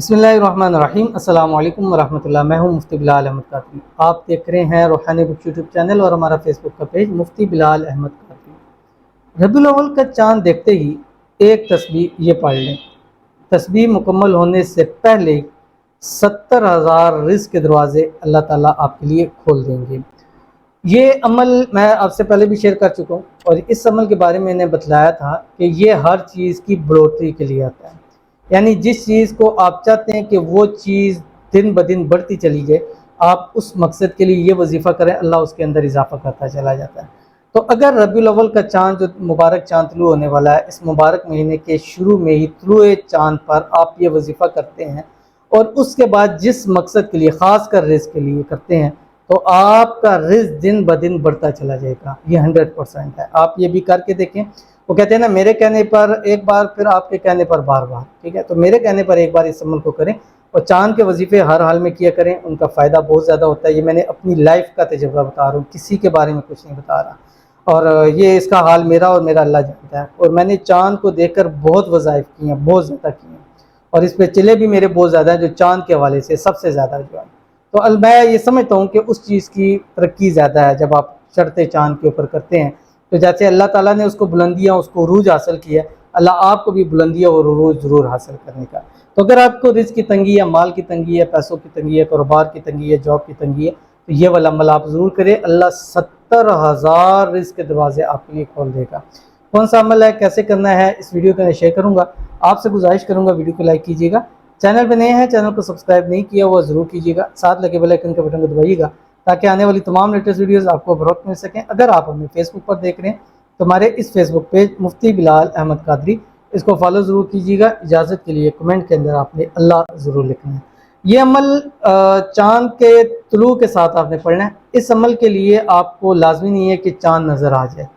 बिस्मिल्लाहिर्रहमानिर्रहीम। अस्सलाम वालेकुम वरहमतुल्लाह। मैं हूं मुफ्ती बिलाल अहमद कादरी। आप देख रहे हैं रूहानी बुक यूट्यूब चैनल और हमारा फेसबुक का पेज मुफ्ती बिलाल अहमद कादरी। रबीउल अव्वल का चांद देखते ही एक तस्बीह ये पढ़ लें। तस्बीह मुकम्मल होने से पहले 70,000 रिज़्क़ के दरवाजे अल्लाह ताला आपके लिए खोल देंगे। ये अमल मैं आपसे पहले भी शेयर कर चुका हूँ और इस अमल के बारे में मैंने बतलाया था कि ये हर चीज़ की बढ़ोतरी के लिए आता है। यानी जिस चीज़ को आप चाहते हैं कि वो चीज़ दिन ब दिन बढ़ती चली जाए, आप उस मकसद के लिए ये वजीफ़ा करें, अल्लाह उसके अंदर इजाफा करता चला जाता है। तो अगर रबीउल अव्वल का चाँद जो मुबारक चाँद तुलू होने वाला है, इस मुबारक महीने के शुरू में ही तुलूए चाँद पर आप ये वजीफ़ा करते हैं और उसके बाद जिस मकसद के लिए, ख़ास कर रिज़्क़ के लिए करते हैं, तो आपका रिज़्क़ दिन ब दिन बढ़ता चला जाएगा। ये 100% है। आप ये भी करके देखें। वो कहते हैं ना, मेरे कहने पर एक बार, फिर आपके कहने पर बार बार। ठीक है, तो मेरे कहने पर एक बार इस अमल को करें और चाँद के वजीफ़े हर हाल में किया करें, उनका फ़ायदा बहुत ज़्यादा होता है। ये मैंने अपनी लाइफ का तजुर्बा बता रहा हूँ, किसी के बारे में कुछ नहीं बता रहा। और ये इसका हाल मेरा और मेरा अल्लाह जानता है। और मैंने चाँद को देखकर बहुत वज़ाइफ किए हैं, बहुत ज़्यादा किए हैं, और इस पर चले भी मेरे बहुत ज़्यादा हैं, जो चाँद के हवाले से सबसे ज़्यादा जो है। तो मैं ये समझता हूँ कि उस चीज़ की तरक्की ज़्यादा है जब आप चढ़ते चाँद के ऊपर करते हैं। तो जैसे अल्लाह ताला ने उसको बुलंदियाँ, उसको उरूज हासिल किया, अल्लाह आपको भी बुलंदियाँ और उरूज ज़रूर हासिल करने का। तो अगर आपको रिज़्क़ की तंगी है, माल की तंगी है, पैसों की तंगी है, कारोबार की तंगी है, जॉब की तंगी है, तो ये वाला अमल आप ज़रूर करें। अल्लाह 70,000 रिज़्क़ के दरवाजे आपके लिए खोल देगा। कौन सा अमल है, कैसे करना है, इस वीडियो को मैं शेयर करूँगा। आपसे गुजारिश करूँगा वीडियो को लाइक कीजिएगा। चैनल पर नए हैं, चैनल को सब्सक्राइब नहीं किया हुआ ज़रूर कीजिएगा। साथ लगे बेल आइकन के बटन को दबाइएगा ताकि आने वाली तमाम लेटेस्ट वीडियोस आपको बर वक्त मिल सकें। अगर आप हमें फेसबुक पर देख रहे हैं तो हमारे इस फेसबुक पेज मुफ्ती बिलाल अहमद कादरी, इसको फॉलो ज़रूर कीजिएगा। इजाज़त के लिए कमेंट के अंदर आपने अल्लाह ज़रूर लिखना है। ये अमल चाँद के तुलू के साथ आपने पढ़ना है। इस अमल के लिए आपको लाजमी नहीं है कि चाँद नज़र आ जाए।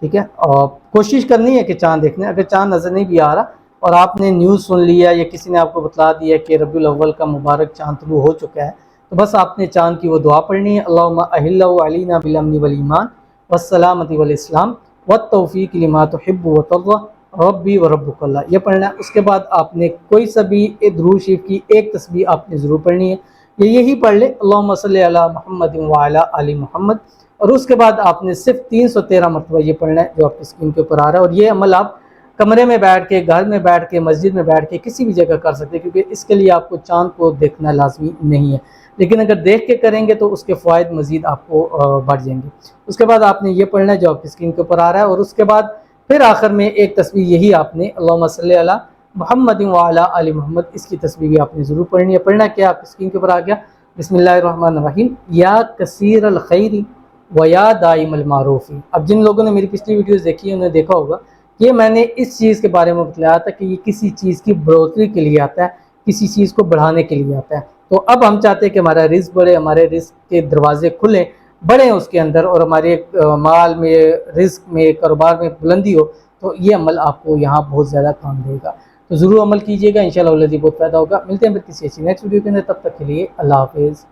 ठीक है, और कोशिश करनी है कि चाँद देखने। अगर चाँद नज़र नहीं भी आ रहा और आपने न्यूज़ सुन लिया या किसी ने आपको बतला दिया कि रबीउल अव्वल का मुबारक चाँद तुलू हो चुका है, तो बस आपने चाँद की वो दुआ पढ़नी है, अल्लाहुम्मा अहिल्लहु अलैना बिल अम्नि वल ईमान वस्सलामति वल इस्लाम वत्तौफीक लिमा तुहिब्बु व तर्ज़ा रब्बी व रब्बुकल्लाह, ये पढ़ना है। उसके बाद आपने कोई सा भी दुरूद शरीफ की एक तस्बीह आपने ज़रूर पढ़नी है। यही पढ़ ले, अल्लाहुम्मा सल्ली अला मुहम्मद व अला आलि मुहम्मद। और उसके बाद आपने सिर्फ 313 मरतबा ये पढ़ना है जो आपकी स्क्रीन के ऊपर आ रहा है। और ये अमल आप कमरे में बैठ के, घर में बैठ के, मस्जिद में बैठ के, किसी भी जगह कर सकते हैं, क्योंकि इसके लिए आपको चाँद को देखना लाजमी नहीं है। लेकिन अगर देख के करेंगे तो उसके फ़ायदे मज़ीद आपको बढ़ जाएंगे। उसके बाद आपने ये पढ़ना है जो आपकी स्क्रीन के ऊपर आ रहा है। और उसके बाद फिर आखिर में एक तस्बीह यही आपने अल्लाहुम्मा सल्ली अला मुहम्मद व अला आलि मुहम्मद, इसकी तस्बीह भी आपने ज़रूर पढ़नी है। पढ़ना क्या, आपकी स्क्रीन के ऊपर आ गया, बिस्मिल्लाहिर्रहमानिर्रहीम, या कसीर अल खैरी व या दाइम अल मारूफ़ी। अब जिन लोगों ने मेरी पिछली वीडियोज़ देखी है उन्होंने देखा होगा कि मैंने इस चीज़ के बारे में बताया था कि ये किसी चीज़ की बढ़ोतरी के लिए आता है, किसी चीज़ को बढ़ाने के लिए आता है। तो अब हम चाहते हैं कि हमारा रिज़्क़ बढ़े, हमारे रिज़्क़ के दरवाजे खुलें, बढ़ें उसके अंदर, और हमारे माल में, रिज़्क़ में, कारोबार में बुलंदी हो। तो ये अमल आपको यहाँ बहुत ज़्यादा काम देगा। तो ज़रूर अमल कीजिएगा, इंशाअल्लाह बहुत फ़ायदा होगा। मिलते हैं फिर किसी अच्छी नेक्स्ट वीडियो के अंदर, तब तक के लिए अल्लाह हाफ़िज़।